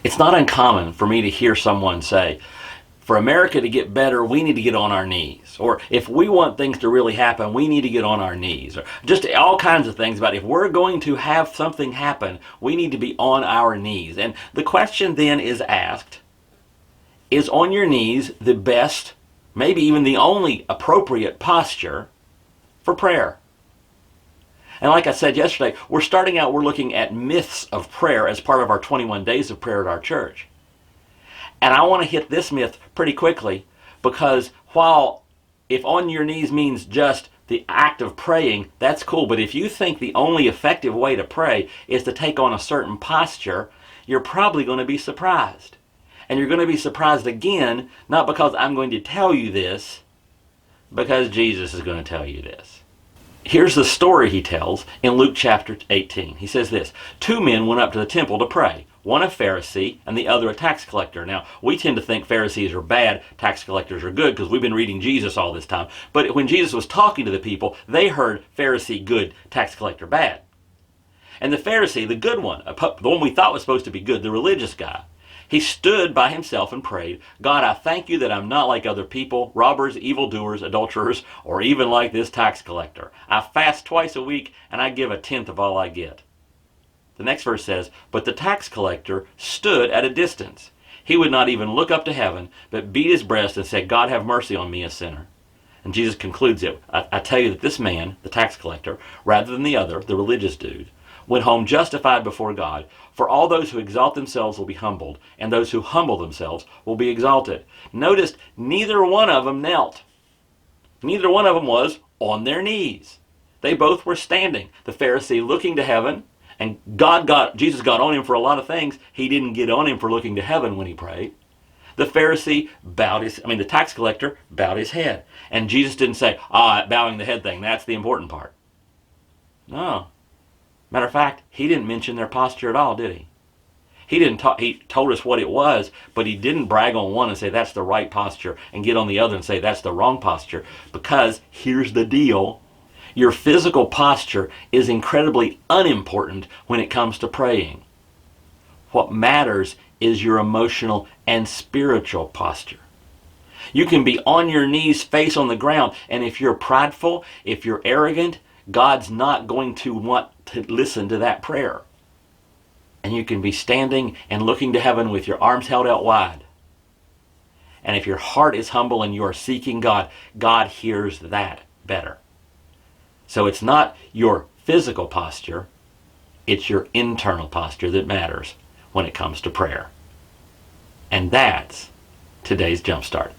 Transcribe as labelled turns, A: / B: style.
A: It's not uncommon for me to hear someone say, for America to get better, we need to get on our knees. Or if we want things to really happen, we need to get on our knees. Or just all kinds of things about if we're going to have something happen, we need to be on our knees. And the question then is asked, is on your knees the best, maybe even the only appropriate posture for prayer? And like I said yesterday, we're looking at myths of prayer as part of our 21 days of prayer at our church. And I want to hit this myth pretty quickly, because while if on your knees means just the act of praying, that's cool. But if you think the only effective way to pray is to take on a certain posture, you're probably going to be surprised. And you're going to be surprised again, not because I'm going to tell you this, because Jesus is going to tell you this. Here's the story he tells in Luke chapter 18. He says this: 2 men went up to the temple to pray, one a Pharisee and the other a tax collector. Now, we tend to think Pharisees are bad, tax collectors are good, because we've been reading Jesus all this time. But when Jesus was talking to the people, they heard Pharisee good, tax collector bad. And the Pharisee, the good one, the one we thought was supposed to be good, the religious guy, he stood by himself and prayed, God, I thank you that I'm not like other people, robbers, evildoers, adulterers, or even like this tax collector. I fast twice a week and I give 1/10 of all I get. The next verse says, but the tax collector stood at a distance. He would not even look up to heaven, but beat his breast and said, God, have mercy on me, a sinner. And Jesus concludes it. I tell you that this man, the tax collector, rather than the other, the religious dude, went home justified before God. For all those who exalt themselves will be humbled, and those who humble themselves will be exalted. Notice, neither one of them knelt. Neither one of them was on their knees. They both were standing. The Pharisee looking to heaven, and Jesus got on him for a lot of things. He didn't get on him for looking to heaven when he prayed. The Pharisee the tax collector bowed his head. And Jesus didn't say, bowing the head thing, that's the important part. No. Matter of fact, he didn't mention their posture at all, did he? He told us what it was, but he didn't brag on one and say that's the right posture and get on the other and say that's the wrong posture. Because here's the deal. Your physical posture is incredibly unimportant when it comes to praying. What matters is your emotional and spiritual posture. You can be on your knees, face on the ground, and if you're prideful, if you're arrogant, God's not going to want to listen to that prayer. And you can be standing and looking to heaven with your arms held out wide. And if your heart is humble and you are seeking God, God hears that better. So it's not your physical posture, it's your internal posture that matters when it comes to prayer. And that's today's Jumpstart.